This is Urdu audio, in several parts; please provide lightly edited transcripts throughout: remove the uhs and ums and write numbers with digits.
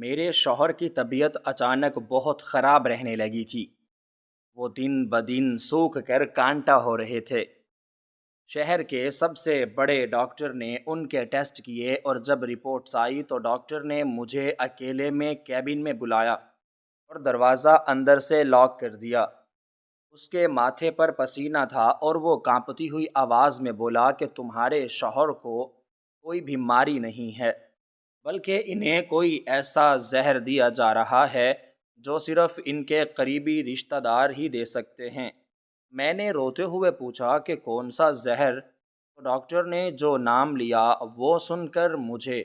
میرے شوہر کی طبیعت اچانک بہت خراب رہنے لگی تھی۔ وہ دن بدن سوکھ کر کانٹا ہو رہے تھے۔ شہر کے سب سے بڑے ڈاکٹر نے ان کے ٹیسٹ کیے اور جب رپورٹس آئی تو ڈاکٹر نے مجھے اکیلے میں کیبن میں بلایا اور دروازہ اندر سے لاک کر دیا۔ اس کے ماتھے پر پسینہ تھا اور وہ کانپتی ہوئی آواز میں بولا کہ تمہارے شوہر کو کوئی بیماری نہیں ہے، بلکہ انہیں کوئی ایسا زہر دیا جا رہا ہے جو صرف ان کے قریبی رشتہ دار ہی دے سکتے ہیں۔ میں نے روتے ہوئے پوچھا کہ کون سا زہر؟ تو ڈاکٹر نے جو نام لیا وہ سن کر مجھے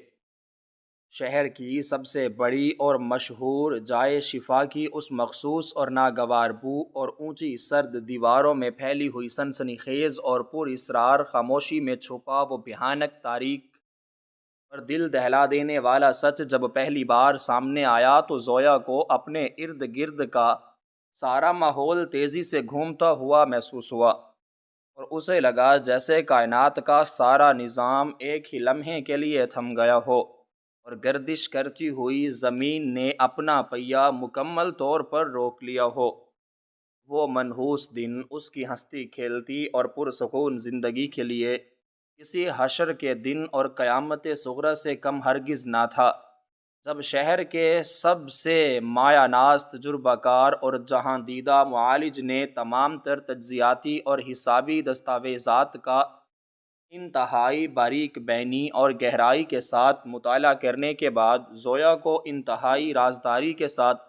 شہر کی سب سے بڑی اور مشہور جائے شفا کی اس مخصوص اور ناگوار بو اور اونچی سرد دیواروں میں پھیلی ہوئی سنسنی خیز اور پر اسرار خاموشی میں چھپا وہ بھیانک تاریخ اور دل دہلا دینے والا سچ جب پہلی بار سامنے آیا تو زویا کو اپنے ارد گرد کا سارا ماحول تیزی سے گھومتا ہوا محسوس ہوا، اور اسے لگا جیسے کائنات کا سارا نظام ایک ہی لمحے کے لیے تھم گیا ہو اور گردش کرتی ہوئی زمین نے اپنا پہیہ مکمل طور پر روک لیا ہو۔ وہ منحوس دن اس کی ہنستی کھیلتی اور پرسکون زندگی کے لیے کسی حشر کے دن اور قیامت صغری سے کم ہرگز نہ تھا، جب شہر کے سب سے مایہ ناز تجربہ کار اور جہاں دیدہ معالج نے تمام تر تجزیاتی اور حسابی دستاویزات کا انتہائی باریک بینی اور گہرائی کے ساتھ مطالعہ کرنے کے بعد زویا کو انتہائی رازداری کے ساتھ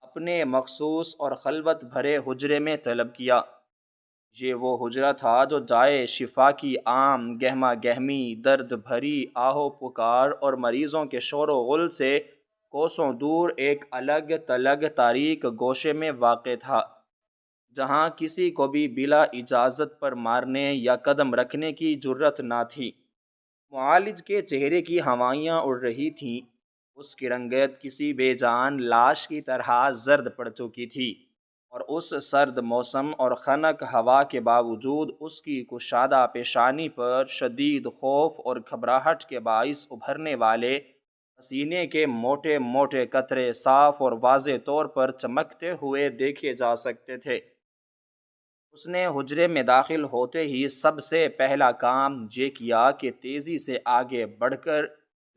اپنے مخصوص اور خلوت بھرے حجرے میں طلب کیا۔ یہ وہ حجرہ تھا جو جائے شفا کی عام گہما گہمی، درد بھری آہو پکار اور مریضوں کے شور و غل سے کوسوں دور ایک الگ تلگ تاریک گوشے میں واقع تھا، جہاں کسی کو بھی بلا اجازت پر مارنے یا قدم رکھنے کی جرت نہ تھی۔ معالج کے چہرے کی ہوائیاں اڑ رہی تھیں، اس کی رنگت کسی بے جان لاش کی طرح زرد پڑ چکی تھی، اور اس سرد موسم اور خنک ہوا کے باوجود اس کی کشادہ پیشانی پر شدید خوف اور گھبراہٹ کے باعث ابھرنے والے پسینے کے موٹے موٹے قطرے صاف اور واضح طور پر چمکتے ہوئے دیکھے جا سکتے تھے۔ اس نے حجرے میں داخل ہوتے ہی سب سے پہلا کام یہ کیا کہ تیزی سے آگے بڑھ کر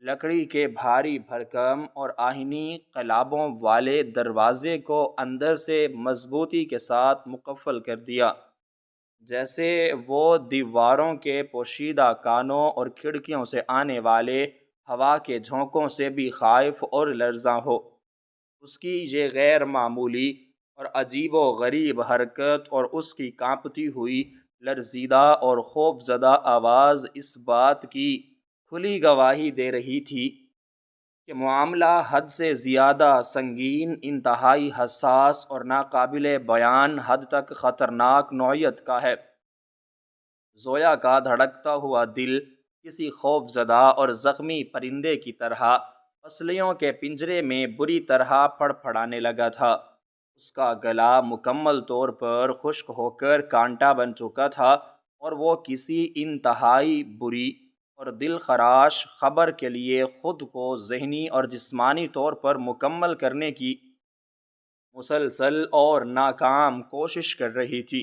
لکڑی کے بھاری بھرکم اور آہنی قلابوں والے دروازے کو اندر سے مضبوطی کے ساتھ مقفل کر دیا، جیسے وہ دیواروں کے پوشیدہ کانوں اور کھڑکیوں سے آنے والے ہوا کے جھونکوں سے بھی خائف اور لرزاں ہو۔ اس کی یہ غیر معمولی اور عجیب و غریب حرکت اور اس کی کانپتی ہوئی لرزیدہ اور خوف زدہ آواز اس بات کی کھلی گواہی دے رہی تھی کہ معاملہ حد سے زیادہ سنگین، انتہائی حساس اور ناقابل بیان حد تک خطرناک نوعیت کا ہے۔ زویا کا دھڑکتا ہوا دل کسی خوف زدہ اور زخمی پرندے کی طرح پسلیوں کے پنجرے میں بری طرح پھڑ پھڑانے لگا تھا۔ اس کا گلا مکمل طور پر خشک ہو کر کانٹا بن چکا تھا، اور وہ کسی انتہائی بری اور دل خراش خبر کے لیے خود کو ذہنی اور جسمانی طور پر مکمل کرنے کی مسلسل اور ناکام کوشش کر رہی تھی۔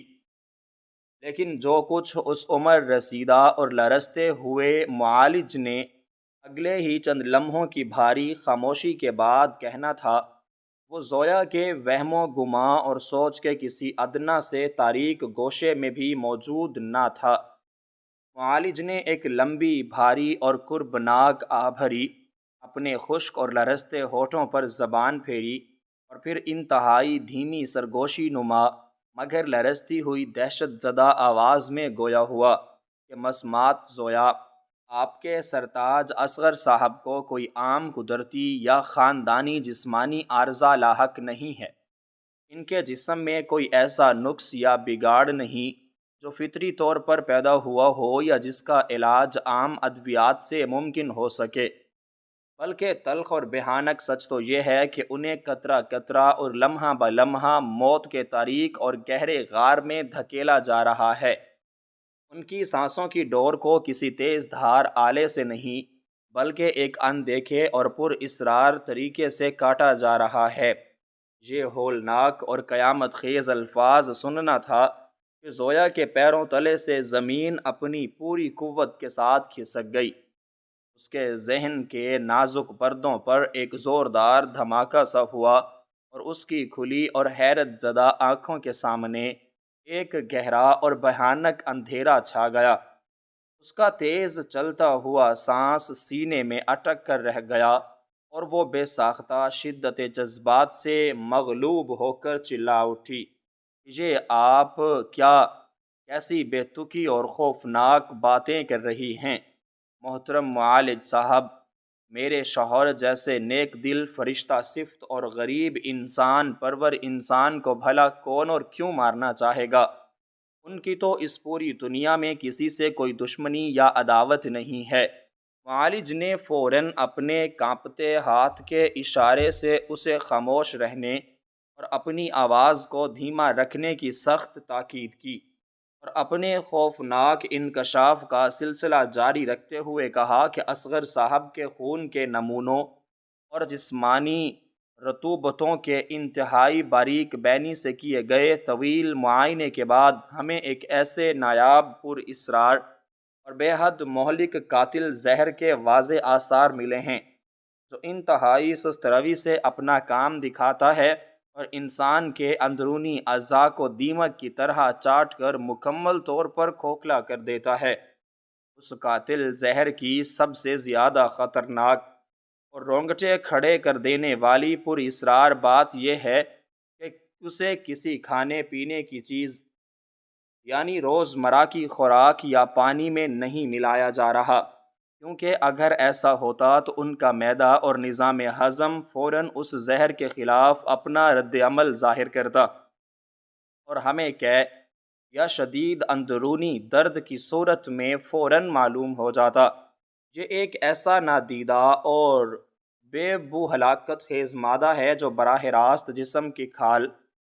لیکن جو کچھ اس عمر رسیدہ اور لرزتے ہوئے معالج نے اگلے ہی چند لمحوں کی بھاری خاموشی کے بعد کہنا تھا، وہ زویا کے وہم و گماں اور سوچ کے کسی ادنیٰ سے تاریک گوشے میں بھی موجود نہ تھا۔ معالج نے ایک لمبی، بھاری اور کربناک آہ بھری، اپنے خشک اور لرزتے ہونٹوں پر زبان پھیری، اور پھر انتہائی دھیمی سرگوشی نما مگر لرزتی ہوئی دہشت زدہ آواز میں گویا ہوا کہ مسمات زویا، آپ کے سرتاج اصغر صاحب کو کوئی عام قدرتی یا خاندانی جسمانی عارضہ لاحق نہیں ہے۔ ان کے جسم میں کوئی ایسا نقص یا بگاڑ نہیں جو فطری طور پر پیدا ہوا ہو یا جس کا علاج عام ادویات سے ممکن ہو سکے، بلکہ تلخ اور بھیانک سچ تو یہ ہے کہ انہیں قطرہ قطرہ اور لمحہ بہ لمحہ موت کے تاریک اور گہرے غار میں دھکیلا جا رہا ہے۔ ان کی سانسوں کی ڈور کو کسی تیز دھار آلے سے نہیں بلکہ ایک اندیکھے اور پر اسرار طریقے سے کاٹا جا رہا ہے۔ یہ ہولناک اور قیامت خیز الفاظ سننا تھا کہ زویا کے پیروں تلے سے زمین اپنی پوری قوت کے ساتھ کھسک گئی۔ اس کے ذہن کے نازک پردوں پر ایک زوردار دھماکہ سا ہوا اور اس کی کھلی اور حیرت زدہ آنکھوں کے سامنے ایک گہرا اور بھیانک اندھیرا چھا گیا۔ اس کا تیز چلتا ہوا سانس سینے میں اٹک کر رہ گیا اور وہ بے ساختہ شدت جذبات سے مغلوب ہو کر چلا اٹھی، یہ آپ کیسی بے تکی اور خوفناک باتیں کر رہی ہیں؟ محترم معالج صاحب، میرے شوہر جیسے نیک دل فرشتہ صفت اور غریب انسان پرور انسان کو بھلا کون اور کیوں مارنا چاہے گا؟ ان کی تو اس پوری دنیا میں کسی سے کوئی دشمنی یا عداوت نہیں ہے۔ معالج نے فوراً اپنے کانپتے ہاتھ کے اشارے سے اسے خاموش رہنے اور اپنی آواز کو دھیما رکھنے کی سخت تاکید کی، اور اپنے خوفناک انکشاف کا سلسلہ جاری رکھتے ہوئے کہا کہ اصغر صاحب کے خون کے نمونوں اور جسمانی رطوبتوں کے انتہائی باریک بینی سے کیے گئے طویل معائنے کے بعد ہمیں ایک ایسے نایاب پر اسرار اور بے حد مہلک قاتل زہر کے واضح آثار ملے ہیں جو انتہائی سست روی سے اپنا کام دکھاتا ہے اور انسان کے اندرونی اعضاء کو دیمک کی طرح چاٹ کر مکمل طور پر کھوکھلا کر دیتا ہے۔ اس قاتل زہر کی سب سے زیادہ خطرناک اور رونگٹے کھڑے کر دینے والی پر اسرار بات یہ ہے کہ اسے کسی کھانے پینے کی چیز یعنی روزمرہ کی خوراک یا پانی میں نہیں ملایا جا رہا، کیونکہ اگر ایسا ہوتا تو ان کا معدہ اور نظام ہضم فوراً اس زہر کے خلاف اپنا رد عمل ظاہر کرتا اور ہمیں یا شدید اندرونی درد کی صورت میں فوراً معلوم ہو جاتا۔ یہ ایک ایسا نادیدہ اور بے بو ہلاکت خیز مادہ ہے جو براہ راست جسم کی کھال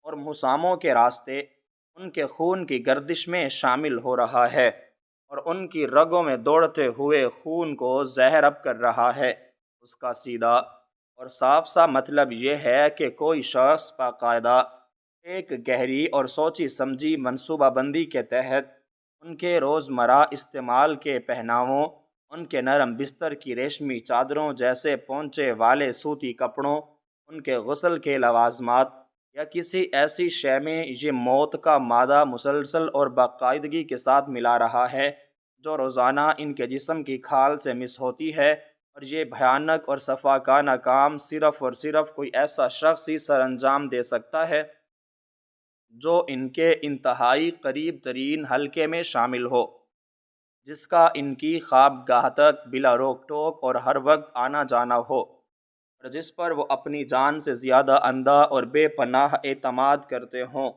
اور مساموں کے راستے ان کے خون کی گردش میں شامل ہو رہا ہے اور ان کی رگوں میں دوڑتے ہوئے خون کو زہراب کر رہا ہے۔ اس کا سیدھا اور صاف سا مطلب یہ ہے کہ کوئی شخص باقاعدہ ایک گہری اور سوچی سمجھی منصوبہ بندی کے تحت ان کے روزمرہ استعمال کے پہناووں، ان کے نرم بستر کی ریشمی چادروں جیسے پونچے والے سوتی کپڑوں، ان کے غسل کے لوازمات یا کسی ایسی شے میں یہ موت کا مادہ مسلسل اور باقاعدگی کے ساتھ ملا رہا ہے جو روزانہ ان کے جسم کی کھال سے مس ہوتی ہے، اور یہ بھیانک اور صفاکانہ کام صرف اور صرف کوئی ایسا شخص ہی سر انجام دے سکتا ہے جو ان کے انتہائی قریب ترین حلقے میں شامل ہو، جس کا ان کی خوابگاہ تک بلا روک ٹوک اور ہر وقت آنا جانا ہو، اور جس پر وہ اپنی جان سے زیادہ اندھا اور بے پناہ اعتماد کرتے ہوں۔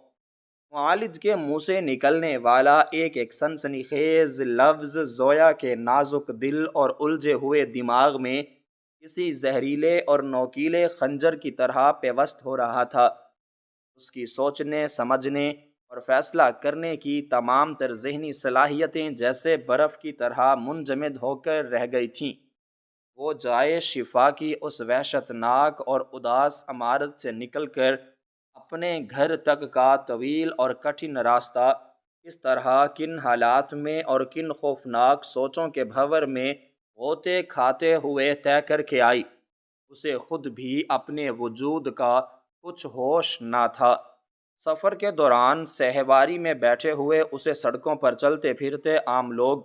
معالج کے منہ سے نکلنے والا ایک ایک سنسنی خیز لفظ زویا کے نازک دل اور الجھے ہوئے دماغ میں کسی زہریلے اور نوکیلے خنجر کی طرح پیوست ہو رہا تھا۔ اس کی سوچنے، سمجھنے اور فیصلہ کرنے کی تمام تر ذہنی صلاحیتیں جیسے برف کی طرح منجمد ہو کر رہ گئی تھیں۔ وہ جائے شفا کی اس وحشت ناک اور اداس عمارت سے نکل کر اپنے گھر تک کا طویل اور کٹھن راستہ اس طرح کن حالات میں اور کن خوفناک سوچوں کے بھنور میں غوطے کھاتے ہوئے طے کر کے آئی، اسے خود بھی اپنے وجود کا کچھ ہوش نہ تھا۔ سفر کے دوران سہواری میں بیٹھے ہوئے اسے سڑکوں پر چلتے پھرتے عام لوگ،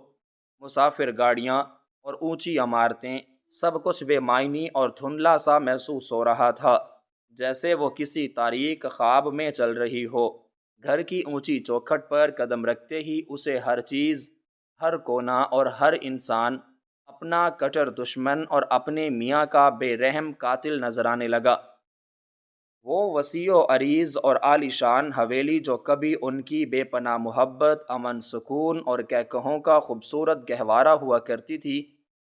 مسافر گاڑیاں اور اونچی عمارتیں سب کچھ بے معنی اور دھندلا سا محسوس ہو رہا تھا، جیسے وہ کسی تاریک خواب میں چل رہی ہو۔ گھر کی اونچی چوکھٹ پر قدم رکھتے ہی اسے ہر چیز، ہر کونا اور ہر انسان اپنا کٹر دشمن اور اپنے میاں کا بے رحم قاتل نظر آنے لگا۔ وہ وسیع و عریض اور عالیشان حویلی جو کبھی ان کی بے پناہ محبت، امن، سکون اور کہکہوں کا خوبصورت گہوارہ ہوا کرتی تھی،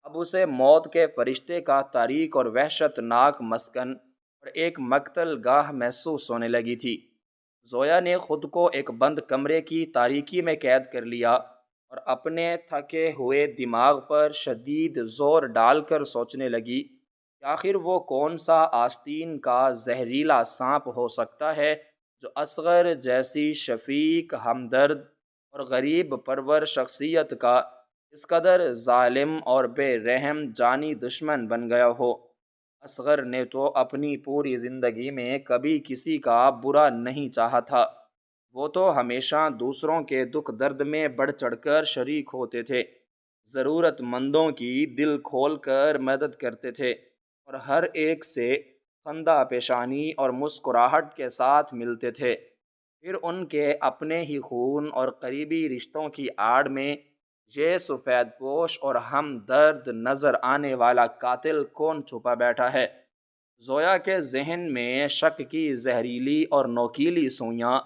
اب اسے موت کے فرشتے کا تاریک اور وحشت ناک مسکن اور ایک مقتل گاہ محسوس ہونے لگی تھی۔ زویا نے خود کو ایک بند کمرے کی تاریکی میں قید کر لیا اور اپنے تھکے ہوئے دماغ پر شدید زور ڈال کر سوچنے لگی کہ آخر وہ کون سا آستین کا زہریلا سانپ ہو سکتا ہے جو اصغر جیسی شفیق، ہمدرد اور غریب پرور شخصیت کا اس قدر ظالم اور بے رحم جانی دشمن بن گیا ہو۔ اصغر نے تو اپنی پوری زندگی میں کبھی کسی کا برا نہیں چاہا تھا۔ وہ تو ہمیشہ دوسروں کے دکھ درد میں بڑھ چڑھ کر شریک ہوتے تھے، ضرورت مندوں کی دل کھول کر مدد کرتے تھے اور ہر ایک سے خندہ پیشانی اور مسکراہٹ کے ساتھ ملتے تھے۔ پھر ان کے اپنے ہی خون اور قریبی رشتوں کی آڑ میں یہ سفید پوش اور ہمدرد نظر آنے والا قاتل کون چھپا بیٹھا ہے؟ زویا کے ذہن میں شک کی زہریلی اور نوکیلی سوئیاں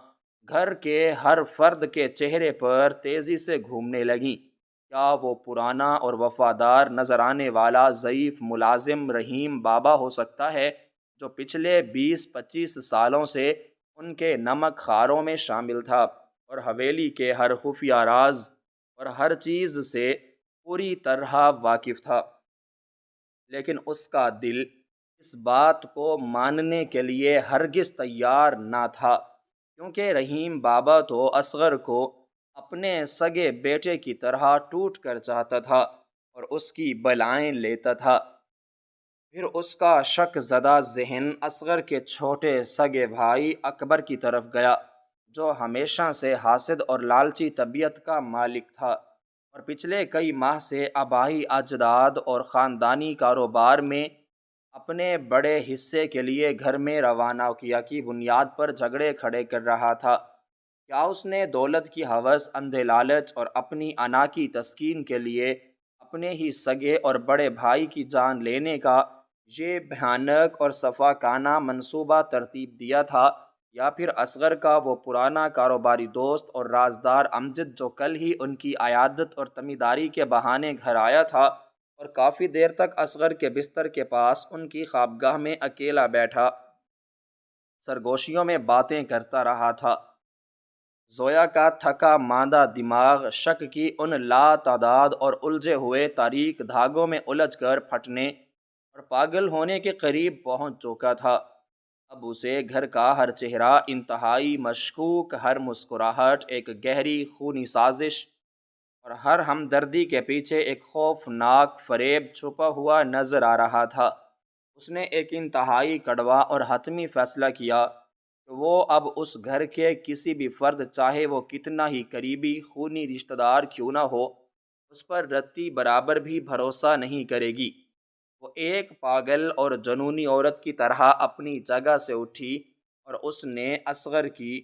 گھر کے ہر فرد کے چہرے پر تیزی سے گھومنے لگیں۔ کیا وہ پرانا اور وفادار نظر آنے والا ضعیف ملازم رحیم بابا ہو سکتا ہے جو پچھلے 20-25 سالوں سے ان کے نمک خاروں میں شامل تھا اور حویلی کے ہر خفیہ راز اور ہر چیز سے پوری طرح واقف تھا؟ لیکن اس کا دل اس بات کو ماننے کے لیے ہرگز تیار نہ تھا، کیونکہ رحیم بابا تو اصغر کو اپنے سگے بیٹے کی طرح ٹوٹ کر چاہتا تھا اور اس کی بلائیں لیتا تھا۔ پھر اس کا شک زدہ ذہن اصغر کے چھوٹے سگے بھائی اکبر کی طرف گیا، جو ہمیشہ سے حاسد اور لالچی طبیعت کا مالک تھا اور پچھلے کئی ماہ سے آبائی اجداد اور خاندانی کاروبار میں اپنے بڑے حصے کے لیے گھر میں روانہ کیا کی بنیاد پر جھگڑے کھڑے کر رہا تھا۔ کیا اس نے دولت کی ہوس، اندھے لالچ اور اپنی انا کی تسکین کے لیے اپنے ہی سگے اور بڑے بھائی کی جان لینے کا یہ بھیانک اور سفاکانہ منصوبہ ترتیب دیا تھا، یا پھر اصغر کا وہ پرانا کاروباری دوست اور رازدار امجد جو کل ہی ان کی عیادت اور تمیداری کے بہانے گھر آیا تھا اور کافی دیر تک اصغر کے بستر کے پاس ان کی خوابگاہ میں اکیلا بیٹھا سرگوشیوں میں باتیں کرتا رہا تھا؟ زویا کا تھکا ماندہ دماغ شک کی ان لا تعداد اور الجھے ہوئے تاریک دھاگوں میں الجھ کر پھٹنے اور پاگل ہونے کے قریب پہنچ چکا تھا۔ اب اسے گھر کا ہر چہرہ انتہائی مشکوک، ہر مسکراہٹ ایک گہری خونی سازش اور ہر ہمدردی کے پیچھے ایک خوفناک فریب چھپا ہوا نظر آ رہا تھا۔ اس نے ایک انتہائی کڑوا اور حتمی فیصلہ کیا کہ وہ اب اس گھر کے کسی بھی فرد، چاہے وہ کتنا ہی قریبی خونی رشتہ دار کیوں نہ ہو، اس پر رتی برابر بھی بھروسہ نہیں کرے گی۔ وہ ایک پاگل اور جنونی عورت کی طرح اپنی جگہ سے اٹھی اور اس نے اصغر کی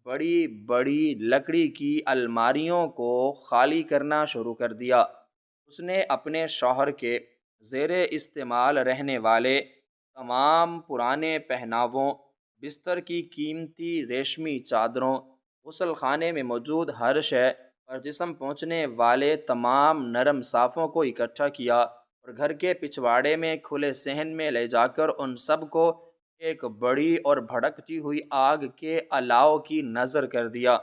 بڑی بڑی لکڑی کی الماریوں کو خالی کرنا شروع کر دیا۔ اس نے اپنے شوہر کے زیر استعمال رہنے والے تمام پرانے پہناووں، بستر کی قیمتی ریشمی چادروں، غسل خانے میں موجود ہر شے اور جسم پہنچنے والے تمام نرم صافوں کو اکٹھا کیا اور گھر کے پچھواڑے میں کھلے صحن میں لے جا کر ان سب کو ایک بڑی اور بھڑکتی ہوئی آگ کے الاؤ کی نظر کر دیا۔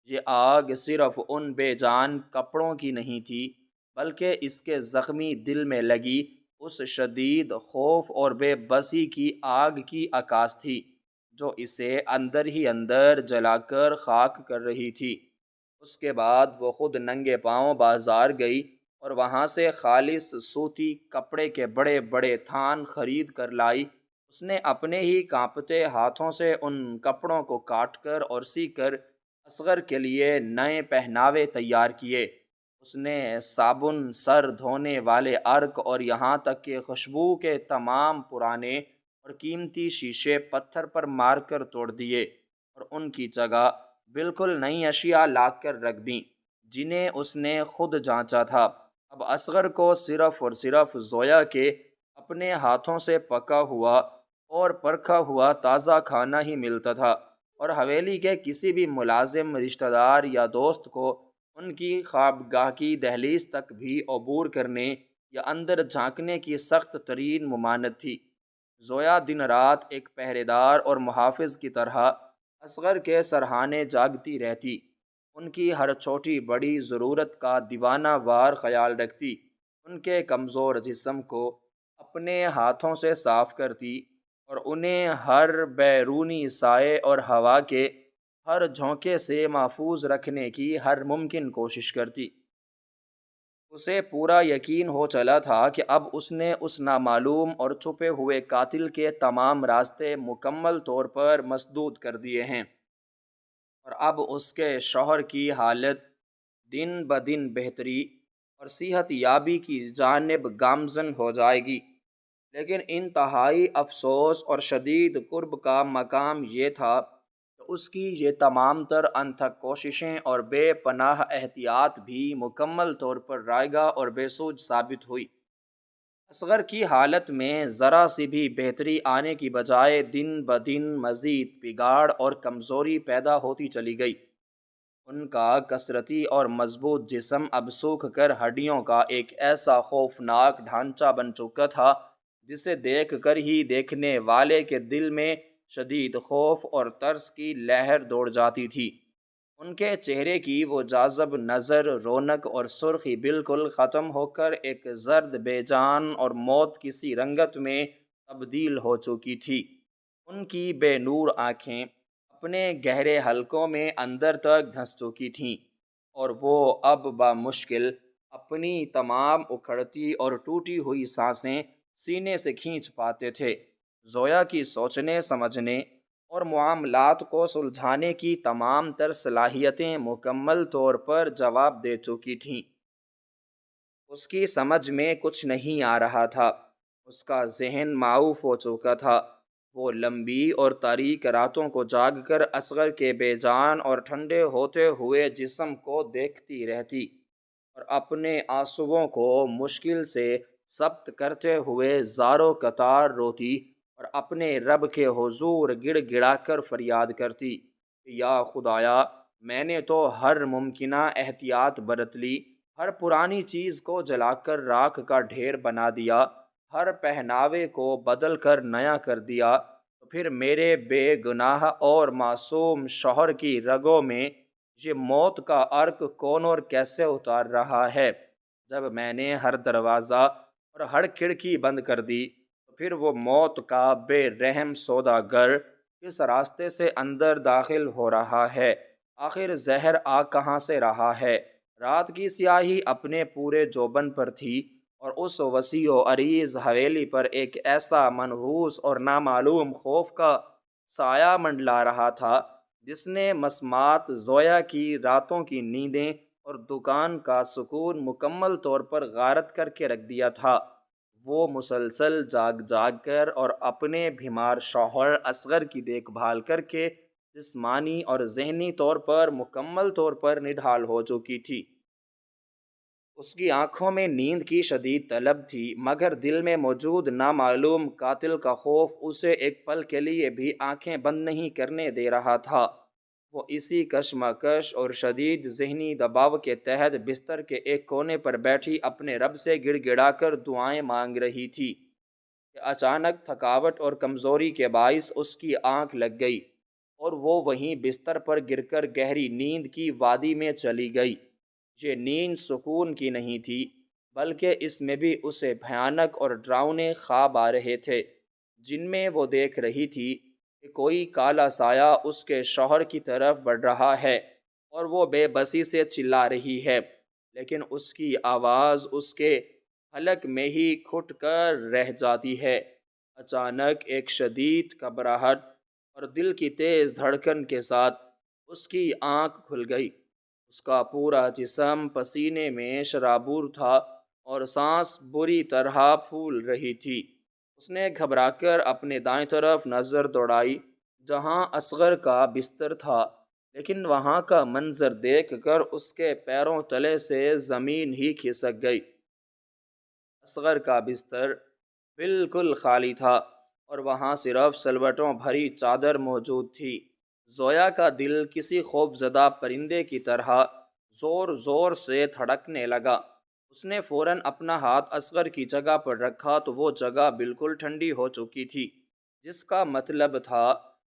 یہ آگ صرف ان بے جان کپڑوں کی نہیں تھی، بلکہ اس کے زخمی دل میں لگی اس شدید خوف اور بے بسی کی آگ کی عکاس تھی جو اسے اندر ہی اندر جلا کر خاک کر رہی تھی۔ اس کے بعد وہ خود ننگے پاؤں بازار گئی اور وہاں سے خالص سوتی کپڑے کے بڑے بڑے تھان خرید کر لائی۔ اس نے اپنے ہی کانپتے ہاتھوں سے ان کپڑوں کو کاٹ کر اور سی کر اصغر کے لیے نئے پہناوے تیار کیے۔ اس نے صابن، سر دھونے والے عرق اور یہاں تک کہ خوشبو کے تمام پرانے اور قیمتی شیشے پتھر پر مار کر توڑ دیے اور ان کی جگہ بالکل نئی اشیاء لا کر رکھ دیں جنہیں اس نے خود جانچا تھا۔ اب اصغر کو صرف اور صرف زویا کے اپنے ہاتھوں سے پکا ہوا اور پرکھا ہوا تازہ کھانا ہی ملتا تھا، اور حویلی کے کسی بھی ملازم، رشتہ دار یا دوست کو ان کی خوابگاہ کی دہلیز تک بھی عبور کرنے یا اندر جھانکنے کی سخت ترین ممانعت تھی۔ زویا دن رات ایک پہرے دار اور محافظ کی طرح اصغر کے سرہانے جاگتی رہتی۔ ان کی ہر چھوٹی بڑی ضرورت کا دیوانہ وار خیال رکھتی، ان کے کمزور جسم کو اپنے ہاتھوں سے صاف کرتی اور انہیں ہر بیرونی سائے اور ہوا کے ہر جھونکے سے محفوظ رکھنے کی ہر ممکن کوشش کرتی۔ اسے پورا یقین ہو چلا تھا کہ اب اس نے اس نامعلوم اور چھپے ہوئے قاتل کے تمام راستے مکمل طور پر مسدود کر دیے ہیں، اور اب اس کے شوہر کی حالت دن بدن بہتری اور صحت یابی کی جانب گامزن ہو جائے گی۔ لیکن انتہائی افسوس اور شدید قرب کا مقام یہ تھا کہ اس کی یہ تمام تر انتھک کوششیں اور بے پناہ احتیاط بھی مکمل طور پر رائگاں اور بے سوج ثابت ہوئی۔ اصغر کی حالت میں ذرا سی بھی بہتری آنے کی بجائے دن بدن مزید بگاڑ اور کمزوری پیدا ہوتی چلی گئی۔ ان کا کثرتی اور مضبوط جسم اب سوکھ کر ہڈیوں کا ایک ایسا خوفناک ڈھانچہ بن چکا تھا جسے دیکھ کر ہی دیکھنے والے کے دل میں شدید خوف اور ترس کی لہر دوڑ جاتی تھی۔ ان کے چہرے کی وہ جاذب نظر، رونق اور سرخی بالکل ختم ہو کر ایک زرد بے جان اور موت کسی رنگت میں تبدیل ہو چکی تھی۔ ان کی بے نور آنکھیں اپنے گہرے حلقوں میں اندر تک دھنس چکی تھیں، اور وہ اب بامشکل اپنی تمام اکھڑتی اور ٹوٹی ہوئی سانسیں سینے سے کھینچ پاتے تھے۔ زویا کی سوچنے سمجھنے اور معاملات کو سلجھانے کی تمام تر صلاحیتیں مکمل طور پر جواب دے چکی تھیں۔ اس کی سمجھ میں کچھ نہیں آ رہا تھا، اس کا ذہن معوف ہو چکا تھا۔ وہ لمبی اور تاریک راتوں کو جاگ کر اصغر کے بے جان اور ٹھنڈے ہوتے ہوئے جسم کو دیکھتی رہتی اور اپنے آنسوؤں کو مشکل سے ضبط کرتے ہوئے زارو قطار روتی اور اپنے رب کے حضور گڑ گڑا کر فریاد کرتی کہ یا خدایا، میں نے تو ہر ممکنہ احتیاط برت لی، ہر پرانی چیز کو جلا کر راکھ کا ڈھیر بنا دیا، ہر پہناوے کو بدل کر نیا کر دیا، تو پھر میرے بے گناہ اور معصوم شوہر کی رگوں میں یہ موت کا عرق کون اور کیسے اتار رہا ہے؟ جب میں نے ہر دروازہ اور ہر کھڑکی بند کر دی، تو پھر وہ موت کا بے رحم سوداگر کس راستے سے اندر داخل ہو رہا ہے؟ آخر زہر آ کہاں سے رہا ہے؟ رات کی سیاہی اپنے پورے جوبن پر تھی، اور اس وسیع و عریض حویلی پر ایک ایسا منحوس اور نامعلوم خوف کا سایہ منڈلا رہا تھا جس نے مسمات زویا کی راتوں کی نیندیں اور دکان کا سکون مکمل طور پر غارت کر کے رکھ دیا تھا۔ وہ مسلسل جاگ جاگ کر اور اپنے بیمار شوہر اصغر کی دیکھ بھال کر کے جسمانی اور ذہنی طور پر مکمل طور پر نڈھال ہو چکی تھی۔ اس کی آنکھوں میں نیند کی شدید طلب تھی، مگر دل میں موجود نامعلوم قاتل کا خوف اسے ایک پل کے لیے بھی آنکھیں بند نہیں کرنے دے رہا تھا۔ وہ اسی کشمکش اور شدید ذہنی دباؤ کے تحت بستر کے ایک کونے پر بیٹھی اپنے رب سے گڑ گڑا کر دعائیں مانگ رہی تھی کہ اچانک تھکاوٹ اور کمزوری کے باعث اس کی آنکھ لگ گئی، اور وہ وہیں بستر پر گر کر گہری نیند کی وادی میں چلی گئی۔ یہ نیند سکون کی نہیں تھی، بلکہ اس میں بھی اسے بھیانک اور ڈراؤنے خواب آ رہے تھے، جن میں وہ دیکھ رہی تھی کہ کوئی کالا سایہ اس کے شوہر کی طرف بڑھ رہا ہے اور وہ بے بسی سے چلا رہی ہے، لیکن اس کی آواز اس کے حلق میں ہی کھٹ کر رہ جاتی ہے۔ اچانک ایک شدید گھبراہٹ اور دل کی تیز دھڑکن کے ساتھ اس کی آنکھ کھل گئی۔ اس کا پورا جسم پسینے میں شرابور تھا اور سانس بری طرح پھول رہی تھی۔ اس نے گھبرا کر اپنے دائیں طرف نظر دوڑائی جہاں اصغر کا بستر تھا، لیکن وہاں کا منظر دیکھ کر اس کے پیروں تلے سے زمین ہی کھسک گئی۔ اصغر کا بستر بالکل خالی تھا اور وہاں صرف سلوٹوں بھری چادر موجود تھی۔ زویا کا دل کسی خوف زدہ پرندے کی طرح زور زور سے دھڑکنے لگا۔ اس نے فوراً اپنا ہاتھ اصغر کی جگہ پر رکھا تو وہ جگہ بالکل ٹھنڈی ہو چکی تھی، جس کا مطلب تھا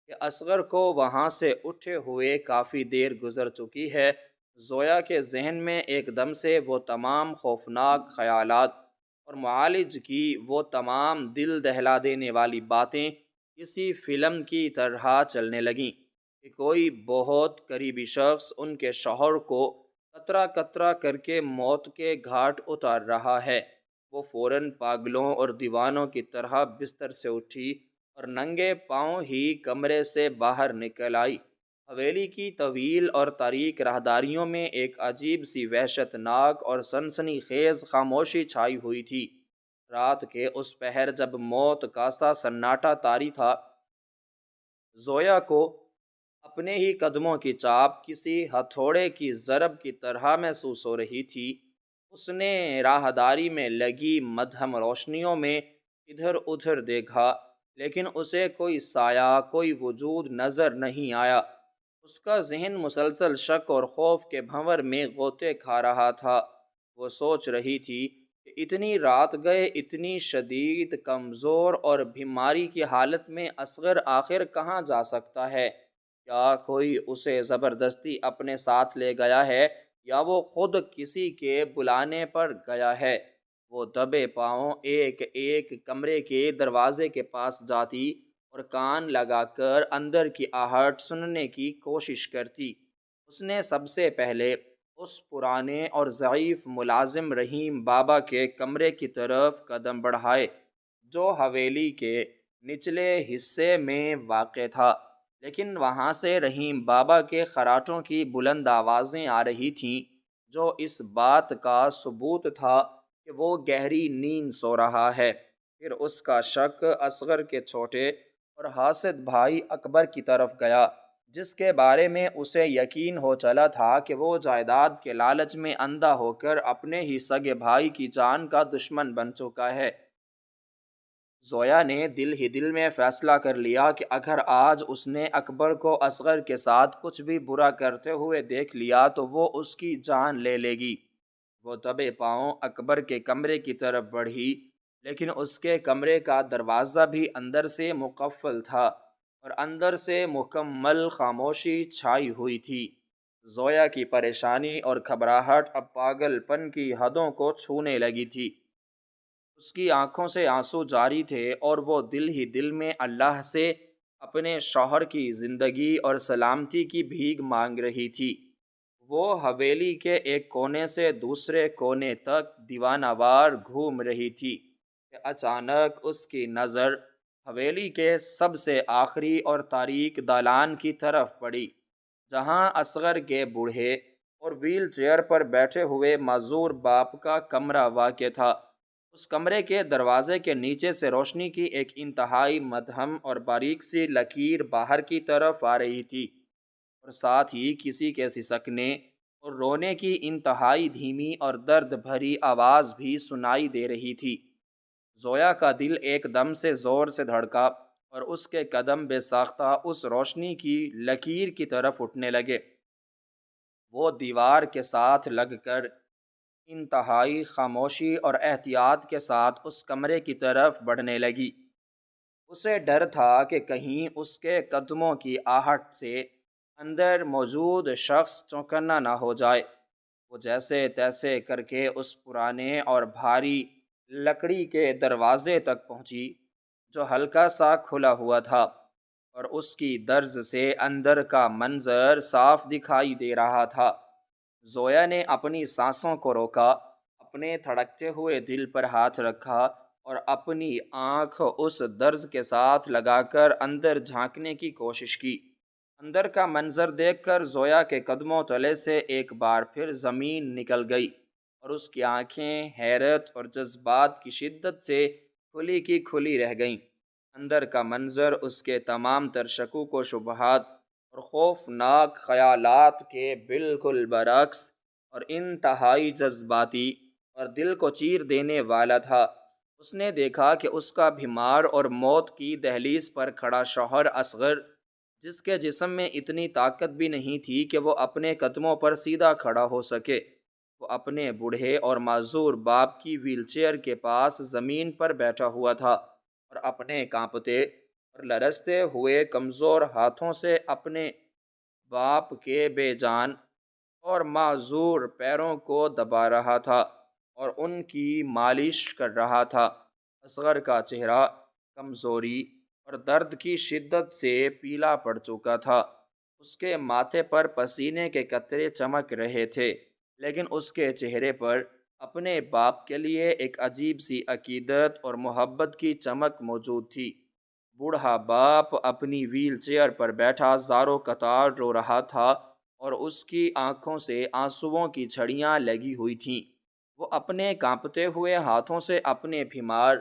کہ اصغر کو وہاں سے اٹھے ہوئے کافی دیر گزر چکی ہے زویا کے ذہن میں ایک دم سے وہ تمام خوفناک خیالات اور معالج کی وہ تمام دل دہلا دینے والی باتیں کسی فلم کی طرح چلنے لگیں کہ کوئی بہت قریبی شخص ان کے شوہر کو قطرہ قطرہ کر کے موت کے گھاٹ اتار رہا ہے۔ وہ فوراً پاگلوں اور دیوانوں کی طرح بستر سے اٹھی اور ننگے پاؤں ہی کمرے سے باہر نکل آئی۔ حویلی کی طویل اور تاریک راہداریوں میں ایک عجیب سی وحشت ناک اور سنسنی خیز خاموشی چھائی ہوئی تھی۔ رات کے اس پہر جب موت کا سا سناٹا طاری تھا، زویا کو اپنے ہی قدموں کی چاپ کسی ہتھوڑے کی ضرب کی طرح محسوس ہو رہی تھی۔ اس نے راہداری میں لگی مدھم روشنیوں میں ادھر ادھر دیکھا، لیکن اسے کوئی سایہ، کوئی وجود نظر نہیں آیا۔ اس کا ذہن مسلسل شک اور خوف کے بھنور میں غوطے کھا رہا تھا۔ وہ سوچ رہی تھی کہ اتنی رات گئے، اتنی شدید، کمزور اور بیماری کی حالت میں اصغر آخر کہاں جا سکتا ہے؟ کیا کوئی اسے زبردستی اپنے ساتھ لے گیا ہے یا وہ خود کسی کے بلانے پر گیا ہے؟ وہ دبے پاؤں ایک ایک کمرے کے دروازے کے پاس جاتی اور کان لگا کر اندر کی آہٹ سننے کی کوشش کرتی۔ اس نے سب سے پہلے اس پرانے اور ضعیف ملازم رحیم بابا کے کمرے کی طرف قدم بڑھائے، جو حویلی کے نچلے حصے میں واقع تھا، لیکن وہاں سے رحیم بابا کے خراٹوں کی بلند آوازیں آ رہی تھیں، جو اس بات کا ثبوت تھا کہ وہ گہری نیند سو رہا ہے۔ پھر اس کا شک اصغر کے چھوٹے اور حاسد بھائی اکبر کی طرف گیا، جس کے بارے میں اسے یقین ہو چلا تھا کہ وہ جائیداد کے لالچ میں اندھا ہو کر اپنے ہی سگے بھائی کی جان کا دشمن بن چکا ہے۔ زویا نے دل ہی دل میں فیصلہ کر لیا کہ اگر آج اس نے اکبر کو اصغر کے ساتھ کچھ بھی برا کرتے ہوئے دیکھ لیا تو وہ اس کی جان لے لے گی۔ وہ دبے پاؤں اکبر کے کمرے کی طرف بڑھی، لیکن اس کے کمرے کا دروازہ بھی اندر سے مقفل تھا اور اندر سے مکمل خاموشی چھائی ہوئی تھی۔ زویا کی پریشانی اور گھبراہٹ اب پاگل پن کی حدوں کو چھونے لگی تھی۔ اس کی آنکھوں سے آنسو جاری تھے اور وہ دل ہی دل میں اللہ سے اپنے شوہر کی زندگی اور سلامتی کی بھیک مانگ رہی تھی۔ وہ حویلی کے ایک کونے سے دوسرے کونے تک دیوانہ وار گھوم رہی تھی کہ اچانک اس کی نظر حویلی کے سب سے آخری اور تاریک دالان کی طرف پڑی، جہاں اصغر کے بوڑھے اور ویل چیئر پر بیٹھے ہوئے معذور باپ کا کمرہ واقع تھا۔ اس کمرے کے دروازے کے نیچے سے روشنی کی ایک انتہائی مدھم اور باریک سی لکیر باہر کی طرف آ رہی تھی، اور ساتھ ہی کسی کے سسکنے اور رونے کی انتہائی دھیمی اور درد بھری آواز بھی سنائی دے رہی تھی۔ زویا کا دل ایک دم سے زور سے دھڑکا اور اس کے قدم بے ساختہ اس روشنی کی لکیر کی طرف اٹھنے لگے۔ وہ دیوار کے ساتھ لگ کر انتہائی خاموشی اور احتیاط کے ساتھ اس کمرے کی طرف بڑھنے لگی۔ اسے ڈر تھا کہ کہیں اس کے قدموں کی آہٹ سے اندر موجود شخص چوکنا نہ ہو جائے۔ وہ جیسے تیسے کر کے اس پرانے اور بھاری لکڑی کے دروازے تک پہنچی، جو ہلکا سا کھلا ہوا تھا، اور اس کی درز سے اندر کا منظر صاف دکھائی دے رہا تھا۔ زویا نے اپنی سانسوں کو روکا، اپنے دھڑکتے ہوئے دل پر ہاتھ رکھا اور اپنی آنکھ اس درز کے ساتھ لگا کر اندر جھانکنے کی کوشش کی۔ اندر کا منظر دیکھ کر زویا کے قدموں تلے سے ایک بار پھر زمین نکل گئی اور اس کی آنکھیں حیرت اور جذبات کی شدت سے کھلی کی کھلی رہ گئیں۔ اندر کا منظر اس کے تمام تر شکوک و شبہات اور خوفناک خیالات کے بالکل برعکس اور انتہائی جذباتی اور دل کو چیر دینے والا تھا۔ اس نے دیکھا کہ اس کا بیمار اور موت کی دہلیز پر کھڑا شوہر اصغر، جس کے جسم میں اتنی طاقت بھی نہیں تھی کہ وہ اپنے قدموں پر سیدھا کھڑا ہو سکے، وہ اپنے بوڑھے اور معذور باپ کی ویل چیئر کے پاس زمین پر بیٹھا ہوا تھا اور اپنے کانپتے اور لرزتے ہوئے کمزور ہاتھوں سے اپنے باپ کے بے جان اور معذور پیروں کو دبا رہا تھا اور ان کی مالش کر رہا تھا۔ اصغر کا چہرہ کمزوری اور درد کی شدت سے پیلا پڑ چکا تھا۔ اس کے ماتھے پر پسینے کے قطرے چمک رہے تھے، لیکن اس کے چہرے پر اپنے باپ کے لیے ایک عجیب سی عقیدت اور محبت کی چمک موجود تھی۔ بوڑھا باپ اپنی ویل چیئر پر بیٹھا زاروں قطار رو رہا تھا اور اس کی آنکھوں سے آنسوؤں کی چھڑیاں لگی ہوئی تھیں۔ وہ اپنے کانپتے ہوئے ہاتھوں سے اپنے بیمار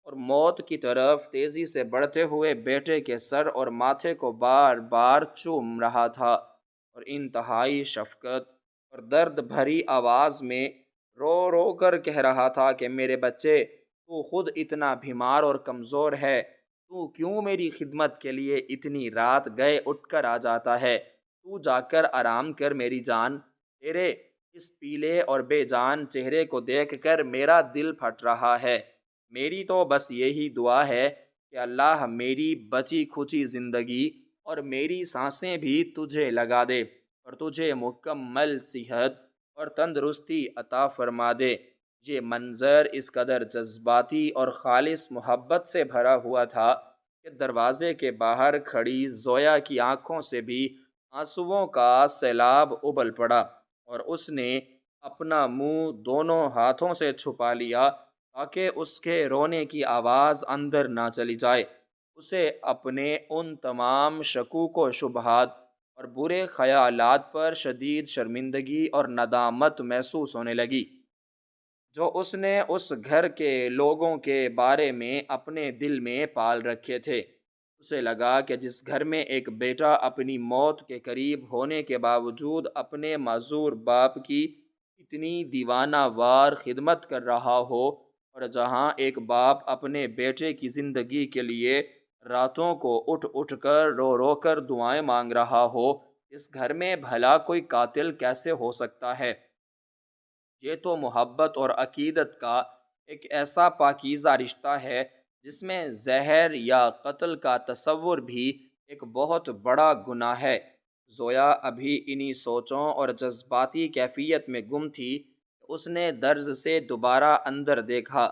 اور موت کی طرف تیزی سے بڑھتے ہوئے بیٹے کے سر اور ماتھے کو بار بار چوم رہا تھا، اور انتہائی شفقت اور درد بھری آواز میں رو رو کر کہہ رہا تھا کہ میرے بچے، تو خود اتنا بیمار اور کمزور ہے، تو کیوں میری خدمت کے لیے اتنی رات گئے اٹھ کر آ جاتا ہے؟ تو جا کر آرام کر میری جان۔ تیرے اس پیلے اور بے جان چہرے کو دیکھ کر میرا دل پھٹ رہا ہے۔ میری تو بس یہی دعا ہے کہ اللہ میری بچی کھچی زندگی اور میری سانسیں بھی تجھے لگا دے اور تجھے مکمل صحت اور تندرستی عطا فرما دے۔ یہ منظر اس قدر جذباتی اور خالص محبت سے بھرا ہوا تھا کہ دروازے کے باہر کھڑی زویا کی آنکھوں سے بھی آنسوؤں کا سیلاب ابل پڑا، اور اس نے اپنا منہ دونوں ہاتھوں سے چھپا لیا تاکہ اس کے رونے کی آواز اندر نہ چلی جائے۔ اسے اپنے ان تمام شکوک و شبہات اور برے خیالات پر شدید شرمندگی اور ندامت محسوس ہونے لگی جو اس نے اس گھر کے لوگوں کے بارے میں اپنے دل میں پال رکھے تھے۔ اسے لگا کہ جس گھر میں ایک بیٹا اپنی موت کے قریب ہونے کے باوجود اپنے معذور باپ کی اتنی دیوانہ وار خدمت کر رہا ہو، اور جہاں ایک باپ اپنے بیٹے کی زندگی کے لیے راتوں کو اٹھ اٹھ کر رو رو کر دعائیں مانگ رہا ہو، اس گھر میں بھلا کوئی قاتل کیسے ہو سکتا ہے؟ یہ تو محبت اور عقیدت کا ایک ایسا پاکیزہ رشتہ ہے جس میں زہر یا قتل کا تصور بھی ایک بہت بڑا گناہ ہے۔ زویا ابھی انہی سوچوں اور جذباتی کیفیت میں گم تھی کہ اس نے درز سے دوبارہ اندر دیکھا۔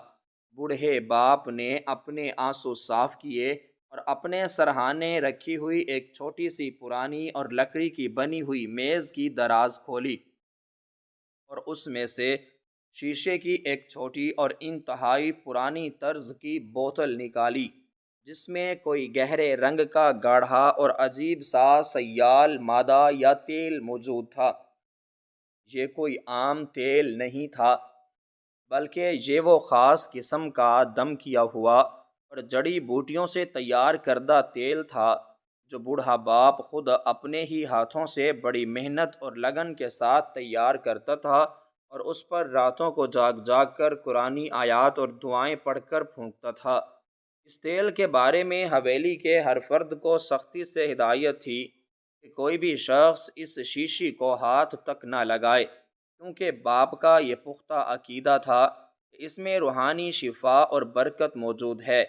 بوڑھے باپ نے اپنے آنسو صاف کیے اور اپنے سرہانے رکھی ہوئی ایک چھوٹی سی پرانی اور لکڑی کی بنی ہوئی میز کی دراز کھولی، اور اس میں سے شیشے کی ایک چھوٹی اور انتہائی پرانی طرز کی بوتل نکالی جس میں کوئی گہرے رنگ کا گاڑھا اور عجیب سا سیال مادہ یا تیل موجود تھا۔ یہ کوئی عام تیل نہیں تھا، بلکہ یہ وہ خاص قسم کا دم کیا ہوا اور جڑی بوٹیوں سے تیار کردہ تیل تھا جو بوڑھا باپ خود اپنے ہی ہاتھوں سے بڑی محنت اور لگن کے ساتھ تیار کرتا تھا، اور اس پر راتوں کو جاگ جاگ کر قرآنی آیات اور دعائیں پڑھ کر پھونکتا تھا۔ اس تیل کے بارے میں حویلی کے ہر فرد کو سختی سے ہدایت تھی کہ کوئی بھی شخص اس شیشی کو ہاتھ تک نہ لگائے، کیونکہ باپ کا یہ پختہ عقیدہ تھا کہ اس میں روحانی شفا اور برکت موجود ہے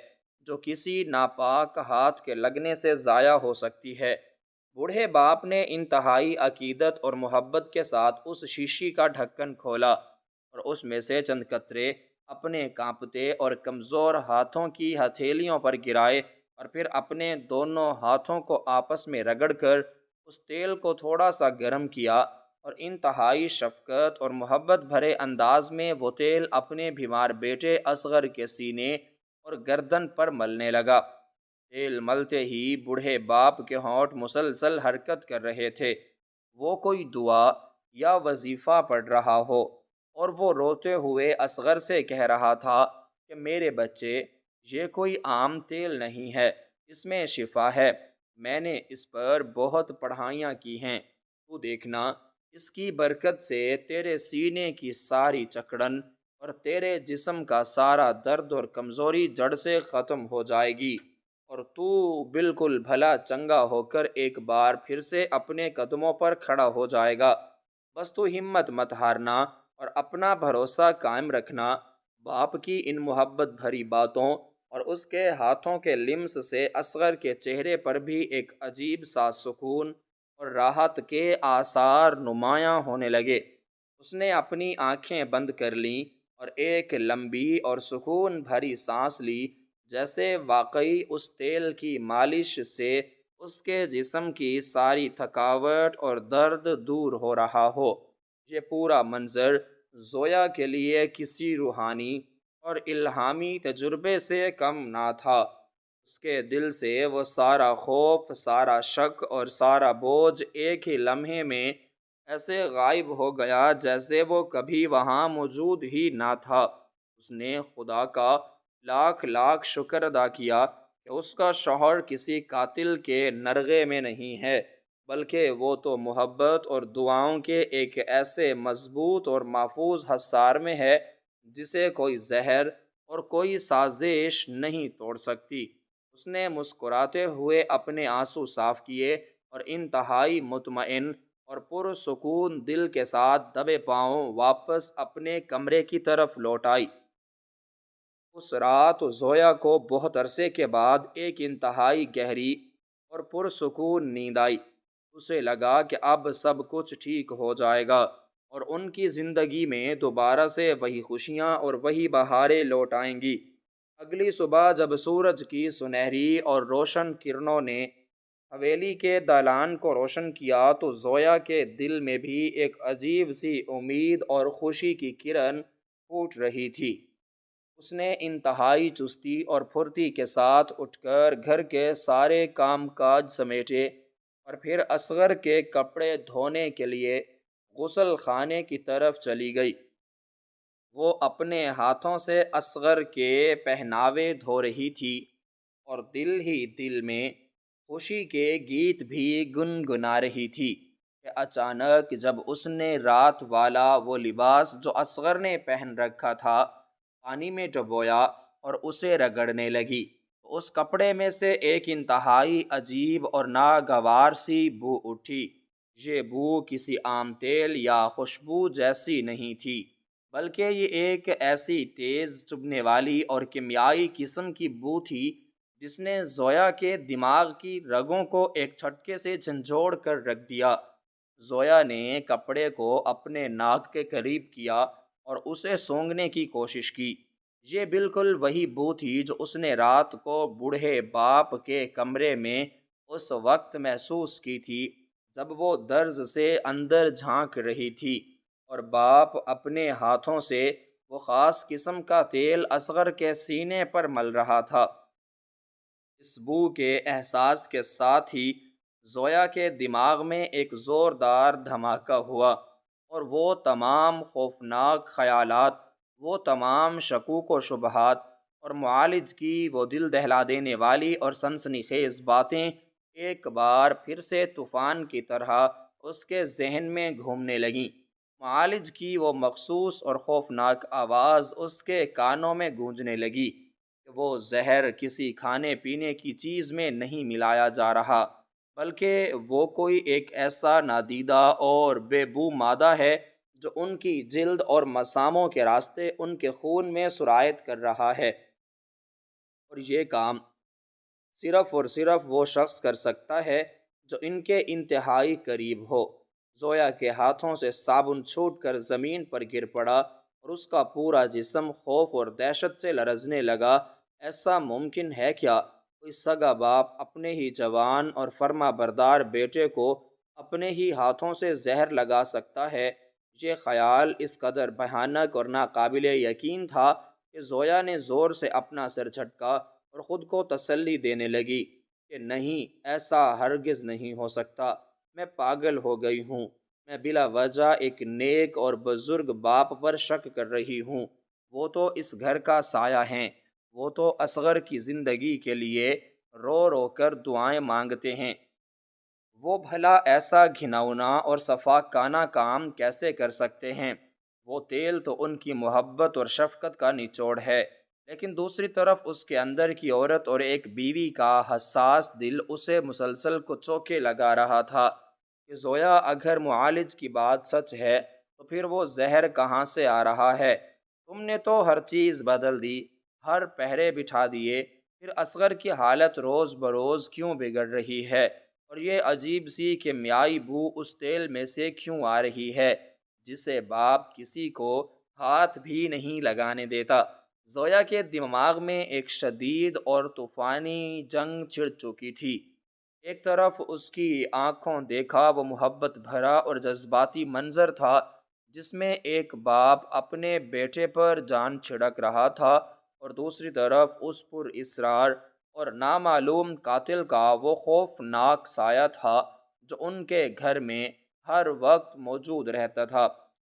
جو کسی ناپاک ہاتھ کے لگنے سے ضائع ہو سکتی ہے۔ بوڑھے باپ نے انتہائی عقیدت اور محبت کے ساتھ اس شیشی کا ڈھکن کھولا اور اس میں سے چند قطرے اپنے کانپتے اور کمزور ہاتھوں کی ہتھیلیوں پر گرائے، اور پھر اپنے دونوں ہاتھوں کو آپس میں رگڑ کر اس تیل کو تھوڑا سا گرم کیا، اور انتہائی شفقت اور محبت بھرے انداز میں وہ تیل اپنے بیمار بیٹے اصغر کے سینے اور گردن پر ملنے لگا۔ تیل ملتے ہی بوڑھے باپ کے ہونٹ مسلسل حرکت کر رہے تھے، وہ کوئی دعا یا وظیفہ پڑھ رہا ہو، اور وہ روتے ہوئے اصغر سے کہہ رہا تھا کہ میرے بچے، یہ کوئی عام تیل نہیں ہے، اس میں شفا ہے۔ میں نے اس پر بہت پڑھائیاں کی ہیں، تو دیکھنا اس کی برکت سے تیرے سینے کی ساری جکڑن اور تیرے جسم کا سارا درد اور کمزوری جڑ سے ختم ہو جائے گی، اور تو بالکل بھلا چنگا ہو کر ایک بار پھر سے اپنے قدموں پر کھڑا ہو جائے گا۔ بس تو ہمت مت ہارنا اور اپنا بھروسہ قائم رکھنا۔ باپ کی ان محبت بھری باتوں اور اس کے ہاتھوں کے لمس سے اصغر کے چہرے پر بھی ایک عجیب سا سکون اور راحت کے آثار نمایاں ہونے لگے۔ اس نے اپنی آنکھیں بند کر لیں اور ایک لمبی اور سکون بھری سانس لی، جیسے واقعی اس تیل کی مالش سے اس کے جسم کی ساری تھکاوٹ اور درد دور ہو رہا ہو۔ یہ پورا منظر زویا کے لیے کسی روحانی اور الہامی تجربے سے کم نہ تھا۔ اس کے دل سے وہ سارا خوف، سارا شک اور سارا بوجھ ایک ہی لمحے میں ایسے غائب ہو گیا جیسے وہ کبھی وہاں موجود ہی نہ تھا۔ اس نے خدا کا لاکھ لاکھ شکر ادا کیا کہ اس کا شوہر کسی قاتل کے نرغے میں نہیں ہے، بلکہ وہ تو محبت اور دعاؤں کے ایک ایسے مضبوط اور محفوظ حصار میں ہے جسے کوئی زہر اور کوئی سازش نہیں توڑ سکتی۔ اس نے مسکراتے ہوئے اپنے آنسو صاف کیے اور انتہائی مطمئن اور پرسکون دل کے ساتھ دبے پاؤں واپس اپنے کمرے کی طرف لوٹ آئی۔ اس رات زویا کو بہت عرصے کے بعد ایک انتہائی گہری اور پرسکون نیند آئی۔ اسے لگا کہ اب سب کچھ ٹھیک ہو جائے گا اور ان کی زندگی میں دوبارہ سے وہی خوشیاں اور وہی بہاریں لوٹ آئیں گی۔ اگلی صبح جب سورج کی سنہری اور روشن کرنوں نے حویلی کے دالان کو روشن کیا تو زویا کے دل میں بھی ایک عجیب سی امید اور خوشی کی کرن پھوٹ رہی تھی۔ اس نے انتہائی چستی اور پھرتی کے ساتھ اٹھ کر گھر کے سارے کام کاج سمیٹے اور پھر اصغر کے کپڑے دھونے کے لیے غسل خانے کی طرف چلی گئی۔ وہ اپنے ہاتھوں سے اصغر کے پہناوے دھو رہی تھی اور دل ہی دل میں خوشی کے گیت بھی گنگنا رہی تھی کہ اچانک جب اس نے رات والا وہ لباس جو اصغر نے پہن رکھا تھا پانی میں ڈبویا اور اسے رگڑنے لگی تو اس کپڑے میں سے ایک انتہائی عجیب اور ناگوار سی بو اٹھی۔ یہ بو کسی عام تیل یا خوشبو جیسی نہیں تھی، بلکہ یہ ایک ایسی تیز چبھنے والی اور کیمیائی قسم کی بو تھی جس نے زویا کے دماغ کی رگوں کو ایک جھٹکے سے جھنجھوڑ کر رکھ دیا۔ زویا نے کپڑے کو اپنے ناک کے قریب کیا اور اسے سونگھنے کی کوشش کی۔ یہ بالکل وہی بو تھی جو اس نے رات کو بوڑھے باپ کے کمرے میں اس وقت محسوس کی تھی جب وہ درز سے اندر جھانک رہی تھی اور باپ اپنے ہاتھوں سے وہ خاص قسم کا تیل اصغر کے سینے پر مل رہا تھا۔ اس بو کے احساس کے ساتھ ہی زویا کے دماغ میں ایک زوردار دھماکہ ہوا اور وہ تمام خوفناک خیالات، وہ تمام شکوک و شبہات اور معالج کی وہ دل دہلا دینے والی اور سنسنی خیز باتیں ایک بار پھر سے طوفان کی طرح اس کے ذہن میں گھومنے لگیں۔ معالج کی وہ مخصوص اور خوفناک آواز اس کے کانوں میں گونجنے لگی کہ وہ زہر کسی کھانے پینے کی چیز میں نہیں ملایا جا رہا، بلکہ وہ کوئی ایک ایسا نادیدہ اور بے بو مادہ ہے جو ان کی جلد اور مساموں کے راستے ان کے خون میں سرایت کر رہا ہے، اور یہ کام صرف اور صرف وہ شخص کر سکتا ہے جو ان کے انتہائی قریب ہو۔ زویا کے ہاتھوں سے صابن چھوٹ کر زمین پر گر پڑا اور اس کا پورا جسم خوف اور دہشت سے لرزنے لگا۔ ایسا ممکن ہے کیا کوئی سگا باپ اپنے ہی جوان اور فرما بردار بیٹے کو اپنے ہی ہاتھوں سے زہر لگا سکتا ہے؟ یہ خیال اس قدر بھیانک اور ناقابل یقین تھا کہ زویا نے زور سے اپنا سر جھٹکا اور خود کو تسلی دینے لگی کہ نہیں، ایسا ہرگز نہیں ہو سکتا، میں پاگل ہو گئی ہوں، میں بلا وجہ ایک نیک اور بزرگ باپ پر شک کر رہی ہوں۔ وہ تو اس گھر کا سایہ ہیں، وہ تو اصغر کی زندگی کے لیے رو رو کر دعائیں مانگتے ہیں، وہ بھلا ایسا گھناؤنا اور سفاکانہ کام کیسے کر سکتے ہیں؟ وہ تیل تو ان کی محبت اور شفقت کا نچوڑ ہے، لیکن دوسری طرف اس کے اندر کی عورت اور ایک بیوی کا حساس دل اسے مسلسل کو چوکے لگا رہا تھا کہ زویا اگر معالج کی بات سچ ہے تو پھر وہ زہر کہاں سے آ رہا ہے؟ تم نے تو ہر چیز بدل دی، ہر پہرے بٹھا دیے، پھر اصغر کی حالت روز بروز کیوں بگڑ رہی ہے؟ اور یہ عجیب سی کیمیائی بو اس تیل میں سے کیوں آ رہی ہے جسے باپ کسی کو ہاتھ بھی نہیں لگانے دیتا؟ زویا کے دماغ میں ایک شدید اور طوفانی جنگ چھڑ چکی تھی۔ ایک طرف اس کی آنکھوں دیکھا وہ محبت بھرا اور جذباتی منظر تھا جس میں ایک باپ اپنے بیٹے پر جان چھڑک رہا تھا، اور دوسری طرف اس پر اصرار اور نامعلوم قاتل کا وہ خوفناک سایہ تھا جو ان کے گھر میں ہر وقت موجود رہتا تھا۔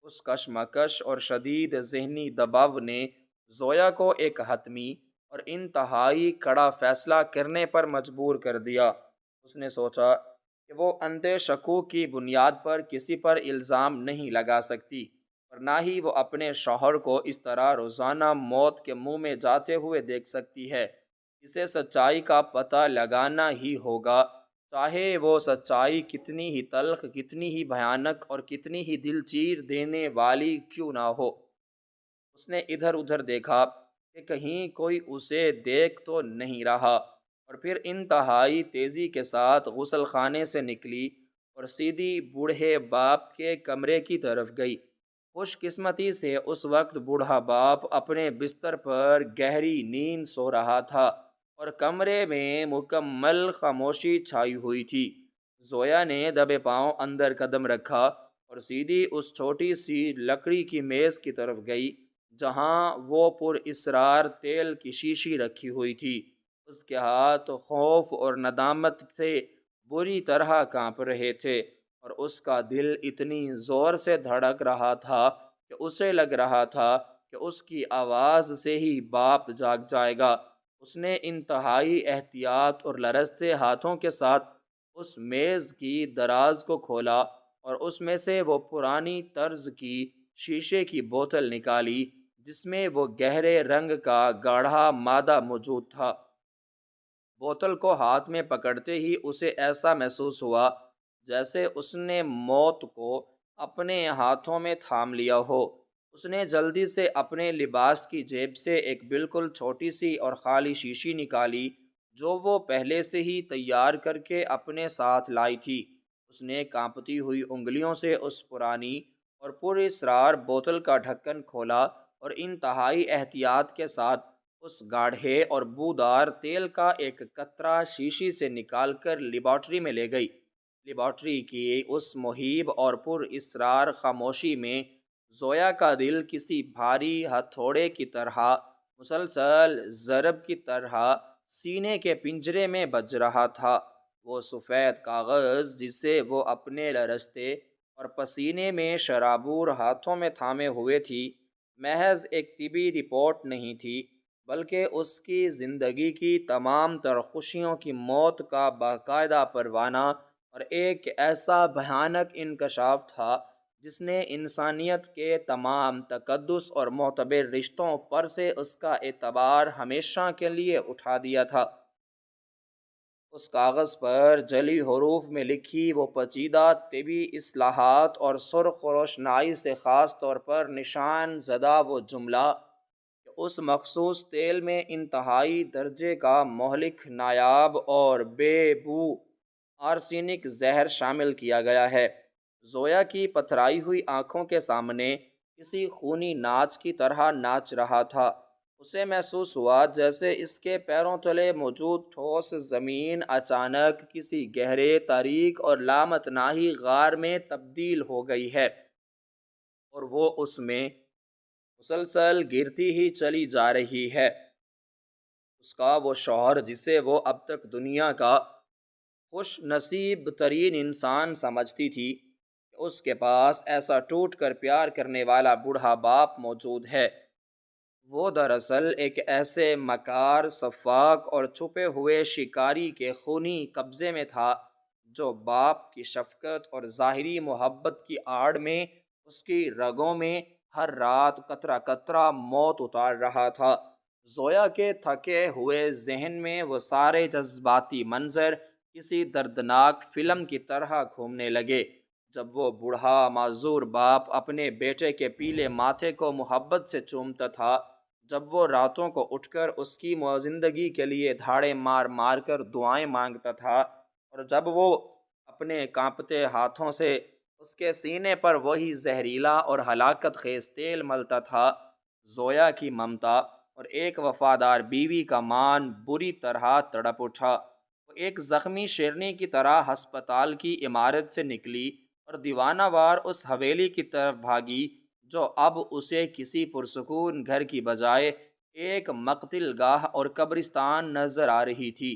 اس کشمکش اور شدید ذہنی دباؤ نے زویا کو ایک حتمی اور انتہائی کڑا فیصلہ کرنے پر مجبور کر دیا۔ اس نے سوچا کہ وہ اندھے شکوک کی بنیاد پر کسی پر الزام نہیں لگا سکتی، اور نہ ہی وہ اپنے شوہر کو اس طرح روزانہ موت کے منہ میں جاتے ہوئے دیکھ سکتی ہے۔ اسے سچائی کا پتہ لگانا ہی ہوگا، چاہے وہ سچائی کتنی ہی تلخ، کتنی ہی بھیانک اور کتنی ہی دل چیر دینے والی کیوں نہ ہو۔ اس نے ادھر ادھر دیکھا کہ کہیں کوئی اسے دیکھ تو نہیں رہا، اور پھر انتہائی تیزی کے ساتھ غسل خانے سے نکلی اور سیدھی بوڑھے باپ کے کمرے کی طرف گئی۔ خوش قسمتی سے اس وقت بوڑھا باپ اپنے بستر پر گہری نیند سو رہا تھا اور کمرے میں مکمل خاموشی چھائی ہوئی تھی۔ زویا نے دبے پاؤں اندر قدم رکھا اور سیدھی اس چھوٹی سی لکڑی کی میز کی طرف گئی جہاں وہ پر اصرار تیل کی شیشی رکھی ہوئی تھی۔ اس کے ہاتھ خوف اور ندامت سے بری طرح کانپ رہے تھے، اور اس کا دل اتنی زور سے دھڑک رہا تھا کہ اسے لگ رہا تھا کہ اس کی آواز سے ہی باپ جاگ جائے گا۔ اس نے انتہائی احتیاط اور لرزتے ہاتھوں کے ساتھ اس میز کی دراز کو کھولا اور اس میں سے وہ پرانی طرز کی شیشے کی بوتل نکالی جس میں وہ گہرے رنگ کا گاڑھا مادہ موجود تھا۔ بوتل کو ہاتھ میں پکڑتے ہی اسے ایسا محسوس ہوا جیسے اس نے موت کو اپنے ہاتھوں میں تھام لیا ہو۔ اس نے جلدی سے اپنے لباس کی جیب سے ایک بالکل چھوٹی سی اور خالی شیشی نکالی جو وہ پہلے سے ہی تیار کر کے اپنے ساتھ لائی تھی۔ اس نے کانپتی ہوئی انگلیوں سے اس پرانی اور پر اسرار بوتل کا ڈھکن کھولا اور انتہائی احتیاط کے ساتھ اس گاڑھے اور بودار تیل کا ایک قطرہ شیشی سے نکال کر لیبارٹری میں لے گئی۔ لیبارٹری کی اس مہیب اور پر اسرار خاموشی میں زویا کا دل کسی بھاری ہتھوڑے کی طرح مسلسل ضرب کی طرح سینے کے پنجرے میں بج رہا تھا۔ وہ سفید کاغذ جسے وہ اپنے لرزتے اور پسینے میں شرابور ہاتھوں میں تھامے ہوئے تھی، محض ایک طبی رپورٹ نہیں تھی بلکہ اس کی زندگی کی تمام تر خوشیوں کی موت کا باقاعدہ پروانہ اور ایک ایسا بھیانک انکشاف تھا جس نے انسانیت کے تمام تقدس اور معتبر رشتوں پر سے اس کا اعتبار ہمیشہ کے لیے اٹھا دیا تھا۔ اس کاغذ پر جلی حروف میں لکھی وہ پیچیدہ طبی اصطلاحات اور سرخ روشنائی سے خاص طور پر نشان زدہ وہ جملہ کہ اس مخصوص تیل میں انتہائی درجے کا مہلک نایاب اور بے بو آرسینک زہر شامل کیا گیا ہے۔ زویا کی پتھرائی ہوئی آنکھوں کے سامنے کسی خونی ناچ کی طرح ناچ رہا تھا۔ اسے محسوس ہوا جیسے اس کے پیروں تلے موجود ٹھوس زمین اچانک کسی گہرے، تاریک اور لامتناہی غار میں تبدیل ہو گئی ہے، اور وہ اس میں مسلسل گرتی ہی چلی جا رہی ہے۔ اس کا وہ شوہر جسے وہ اب تک دنیا کا خوش نصیب ترین انسان سمجھتی تھی، کہ اس کے پاس ایسا ٹوٹ کر پیار کرنے والا بوڑھا باپ موجود ہے۔ وہ دراصل ایک ایسے مکار، سفاک اور چھپے ہوئے شکاری کے خونی قبضے میں تھا جو باپ کی شفقت اور ظاہری محبت کی آڑ میں اس کی رگوں میں ہر رات قطرہ قطرہ موت اتار رہا تھا۔ زویا کے تھکے ہوئے ذہن میں وہ سارے جذباتی منظر کسی دردناک فلم کی طرح گھومنے لگے۔ جب وہ بوڑھا معذور باپ اپنے بیٹے کے پیلے ماتھے کو محبت سے چومتا تھا، جب وہ راتوں کو اٹھ کر اس کی زندگی کے لیے دھاڑے مار مار کر دعائیں مانگتا تھا، اور جب وہ اپنے کانپتے ہاتھوں سے اس کے سینے پر وہی زہریلا اور ہلاکت خیز تیل ملتا تھا، زویا کی ممتا اور ایک وفادار بیوی کا مان بری طرح تڑپ اٹھا۔ وہ ایک زخمی شیرنی کی طرح ہسپتال کی عمارت سے نکلی اور دیوانہ وار اس حویلی کی طرف بھاگی جو اب اسے کسی پرسکون گھر کی بجائے ایک مقتل گاہ اور قبرستان نظر آ رہی تھی۔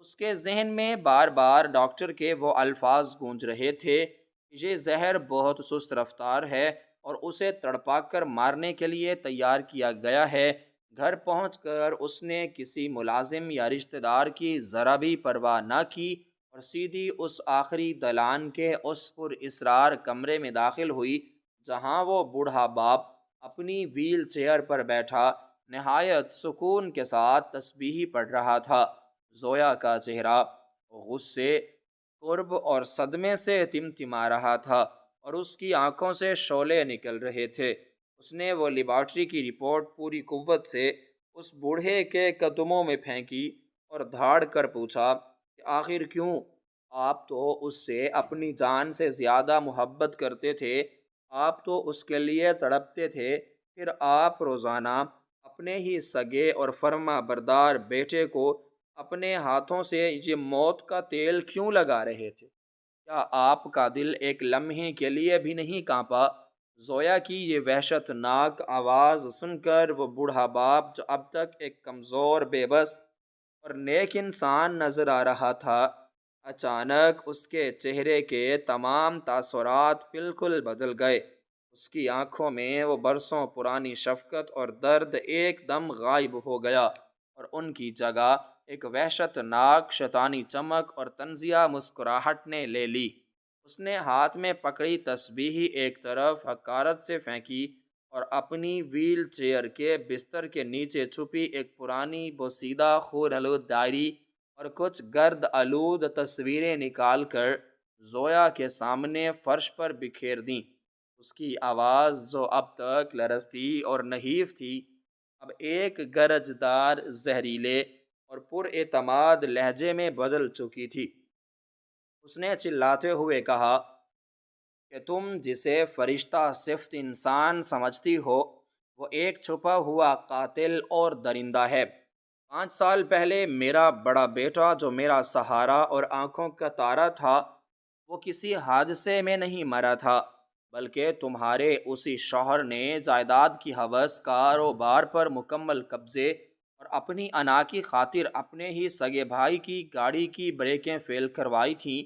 اس کے ذہن میں بار بار ڈاکٹر کے وہ الفاظ گونج رہے تھے کہ یہ زہر بہت سست رفتار ہے اور اسے تڑپا کر مارنے کے لیے تیار کیا گیا ہے۔ گھر پہنچ کر اس نے کسی ملازم یا رشتہ دار کی ذرا بھی پرواہ نہ کی اور سیدھی اس آخری دالان کے اس پر اسرار کمرے میں داخل ہوئی جہاں وہ بوڑھا باپ اپنی ویل چیئر پر بیٹھا نہایت سکون کے ساتھ تسبیح پڑھ رہا تھا۔ زویا کا چہرہ غصے، قرب اور صدمے سے تمتما رہا تھا اور اس کی آنکھوں سے شعلے نکل رہے تھے۔ اس نے وہ لیبارٹری کی رپورٹ پوری قوت سے اس بوڑھے کے قدموں میں پھینکی اور دھاڑ کر پوچھا کہ آخر کیوں؟ آپ تو اس سے اپنی جان سے زیادہ محبت کرتے تھے، آپ تو اس کے لیے تڑپتے تھے، پھر آپ روزانہ اپنے ہی سگے اور فرما بردار بیٹے کو اپنے ہاتھوں سے یہ موت کا تیل کیوں لگا رہے تھے؟ کیا آپ کا دل ایک لمحے کے لیے بھی نہیں کانپا؟ زویا کی یہ وحشت ناک آواز سن کر وہ بوڑھا باپ جو اب تک ایک کمزور، بے بس اور نیک انسان نظر آ رہا تھا، اچانک اس کے چہرے کے تمام تاثرات بالکل بدل گئے۔ اس کی آنکھوں میں وہ برسوں پرانی شفقت اور درد ایک دم غائب ہو گیا اور ان کی جگہ ایک وحشت ناک شیطانی چمک اور طنزیہ مسکراہٹ نے لے لی۔ اس نے ہاتھ میں پکڑی تسبیح ایک طرف حقارت سے پھینکی اور اپنی ویل چیئر کے بستر کے نیچے چھپی ایک پرانی بوسیدہ خون آلود ڈائری اور کچھ گرد آلود تصویریں نکال کر زویا کے سامنے فرش پر بکھیر دیں۔ اس کی آواز جو اب تک لرزتی اور نحیف تھی، اب ایک گرجدار، زہریلے اور پر اعتماد لہجے میں بدل چکی تھی۔ اس نے چلاتے ہوئے کہا کہ تم جسے فرشتہ صفت انسان سمجھتی ہو وہ ایک چھپا ہوا قاتل اور درندہ ہے۔ 5 سال پہلے میرا بڑا بیٹا جو میرا سہارا اور آنکھوں کا تارا تھا، وہ کسی حادثے میں نہیں مرا تھا، بلکہ تمہارے اسی شوہر نے جائیداد کی ہوس کاروبار پر مکمل قبضے اور اپنی انا کی خاطر اپنے ہی سگے بھائی کی گاڑی کی بریکیں فیل کروائی تھیں۔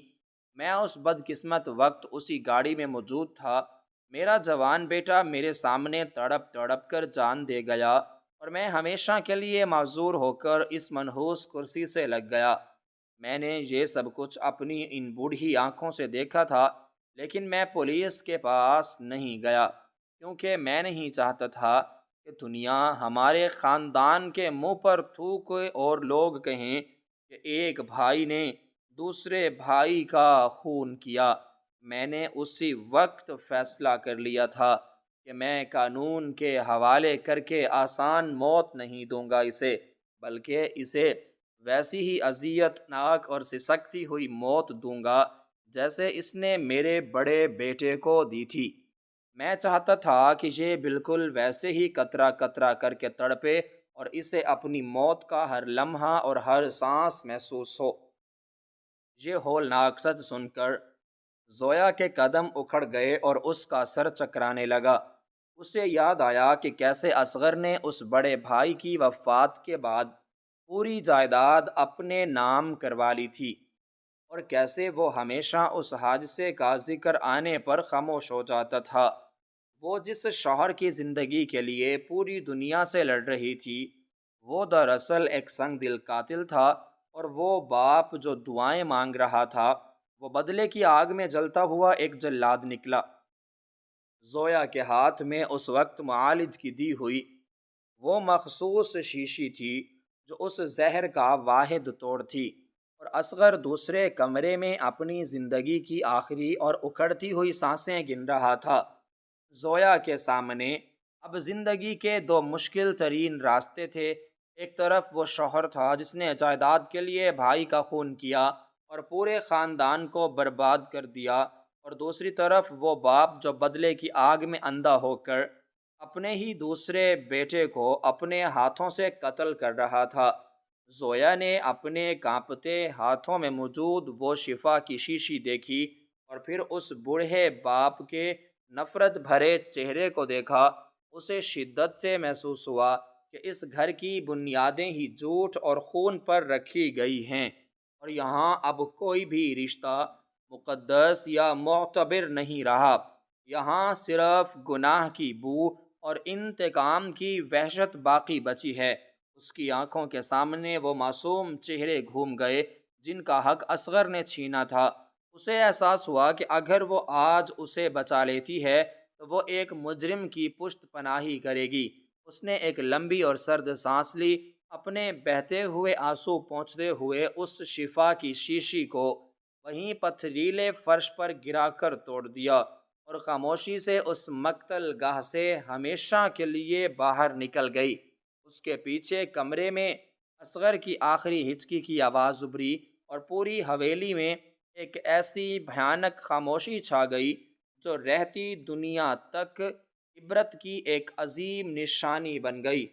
میں اس بدقسمت وقت اسی گاڑی میں موجود تھا۔ میرا جوان بیٹا میرے سامنے تڑپ تڑپ کر جان دے گیا اور میں ہمیشہ کے لیے معذور ہو کر اس منحوس کرسی سے لگ گیا۔ میں نے یہ سب کچھ اپنی ان بوڑھی آنکھوں سے دیکھا تھا، لیکن میں پولیس کے پاس نہیں گیا کیونکہ میں نہیں چاہتا تھا کہ دنیا ہمارے خاندان کے منہ پر تھوکے اور لوگ کہیں کہ ایک بھائی نے دوسرے بھائی کا خون کیا۔ میں نے اسی وقت فیصلہ کر لیا تھا کہ میں قانون کے حوالے کر کے آسان موت نہیں دوں گا اسے، بلکہ اسے ویسی ہی اذیت ناک اور سسکتی ہوئی موت دوں گا جیسے اس نے میرے بڑے بیٹے کو دی تھی۔ میں چاہتا تھا کہ یہ بالکل ویسے ہی قطرہ قطرہ کر کے تڑپے اور اسے اپنی موت کا ہر لمحہ اور ہر سانس محسوس ہو۔ یہ ہولناک سچ سن کر زویا کے قدم اکھڑ گئے اور اس کا سر چکرانے لگا۔ اسے یاد آیا کہ کیسے اصغر نے اس بڑے بھائی کی وفات کے بعد پوری جائیداد اپنے نام کروا لی تھی اور کیسے وہ ہمیشہ اس حادثے کا ذکر آنے پر خاموش ہو جاتا تھا۔ وہ جس شوہر کی زندگی کے لیے پوری دنیا سے لڑ رہی تھی، وہ دراصل ایک سنگ دل قاتل تھا، اور وہ باپ جو دعائیں مانگ رہا تھا وہ بدلے کی آگ میں جلتا ہوا ایک جلاد نکلا۔ زویا کے ہاتھ میں اس وقت معالج کی دی ہوئی وہ مخصوص شیشی تھی جو اس زہر کا واحد توڑ تھی، اور اصغر دوسرے کمرے میں اپنی زندگی کی آخری اور اکھڑتی ہوئی سانسیں گن رہا تھا۔ زویا کے سامنے اب زندگی کے 2 مشکل ترین راستے تھے۔ ایک طرف وہ شوہر تھا جس نے جائیداد کے لیے بھائی کا خون کیا، اور پورے خاندان کو برباد کر دیا، اور دوسری طرف وہ باپ جو بدلے کی آگ میں اندھا ہو کر اپنے ہی دوسرے بیٹے کو اپنے ہاتھوں سے قتل کر رہا تھا۔ زویا نے اپنے کانپتے ہاتھوں میں موجود وہ شفا کی شیشی دیکھی، اور پھر اس بوڑھے باپ کے نفرت بھرے چہرے کو دیکھا۔ اسے شدت سے محسوس ہوا کہ اس گھر کی بنیادیں ہی جھوٹ اور خون پر رکھی گئی ہیں، اور یہاں اب کوئی بھی رشتہ مقدس یا معتبر نہیں رہا۔ یہاں صرف گناہ کی بو اور انتقام کی وحشت باقی بچی ہے۔ اس کی آنکھوں کے سامنے وہ معصوم چہرے گھوم گئے جن کا حق اصغر نے چھینا تھا۔ اسے احساس ہوا کہ اگر وہ آج اسے بچا لیتی ہے تو وہ ایک مجرم کی پشت پناہی کرے گی۔ اس نے ایک لمبی اور سرد سانس لی، اپنے بہتے ہوئے آنسو پونچھتے ہوئے اس شفا کی شیشی کو وہیں پتھریلے فرش پر گرا کر توڑ دیا، اور خاموشی سے اس مقتل گاہ سے ہمیشہ کے لیے باہر نکل گئی۔ اس کے پیچھے کمرے میں اصغر کی آخری ہچکی کی آواز ابھری، اور پوری حویلی میں ایک ایسی بھیانک خاموشی چھا گئی جو رہتی دنیا تک عبرت کی ایک عظیم نشانی بن گئی۔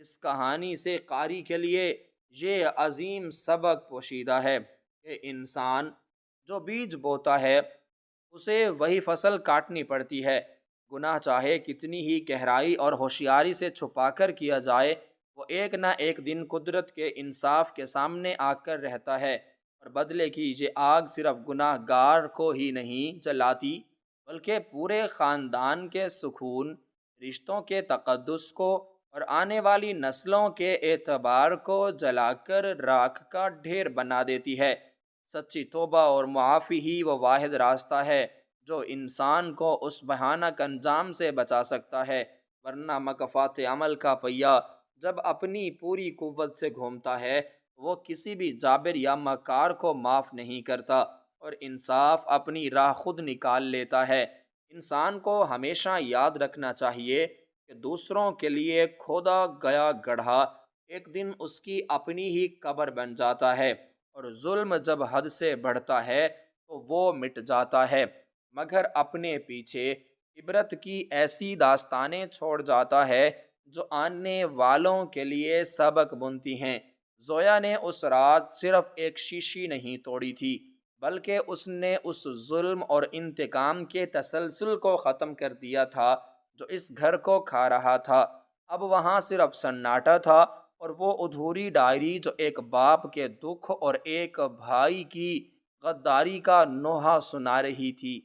اس کہانی سے قاری کے لیے یہ عظیم سبق پوشیدہ ہے کہ انسان جو بیج بوتا ہے اسے وہی فصل کاٹنی پڑتی ہے۔ گناہ چاہے کتنی ہی گہرائی اور ہوشیاری سے چھپا کر کیا جائے، وہ ایک نہ ایک دن قدرت کے انصاف کے سامنے آ کر رہتا ہے، اور بدلے کی یہ آگ صرف گناہ گار کو ہی نہیں جلاتی بلکہ پورے خاندان کے سکون، رشتوں کے تقدس کو اور آنے والی نسلوں کے اعتبار کو جلا کر راکھ کا ڈھیر بنا دیتی ہے۔ سچی توبہ اور معافی ہی وہ واحد راستہ ہے جو انسان کو اس بھیانک انجام سے بچا سکتا ہے، ورنہ مکافات عمل کا پہیہ جب اپنی پوری قوت سے گھومتا ہے وہ کسی بھی جابر یا مکار کو معاف نہیں کرتا، اور انصاف اپنی راہ خود نکال لیتا ہے۔ انسان کو ہمیشہ یاد رکھنا چاہیے کہ دوسروں کے لیے کھودا گیا گڑھا ایک دن اس کی اپنی ہی قبر بن جاتا ہے، اور ظلم جب حد سے بڑھتا ہے تو وہ مٹ جاتا ہے مگر اپنے پیچھے عبرت کی ایسی داستانیں چھوڑ جاتا ہے جو آنے والوں کے لیے سبق بنتی ہیں۔ زویا نے اس رات صرف ایک شیشی نہیں توڑی تھی بلکہ اس نے اس ظلم اور انتقام کے تسلسل کو ختم کر دیا تھا جو اس گھر کو کھا رہا تھا۔ اب وہاں صرف سناٹا تھا، اور وہ ادھوری ڈائری جو ایک باپ کے دکھ اور ایک بھائی کی غداری کا نوحہ سنا رہی تھی۔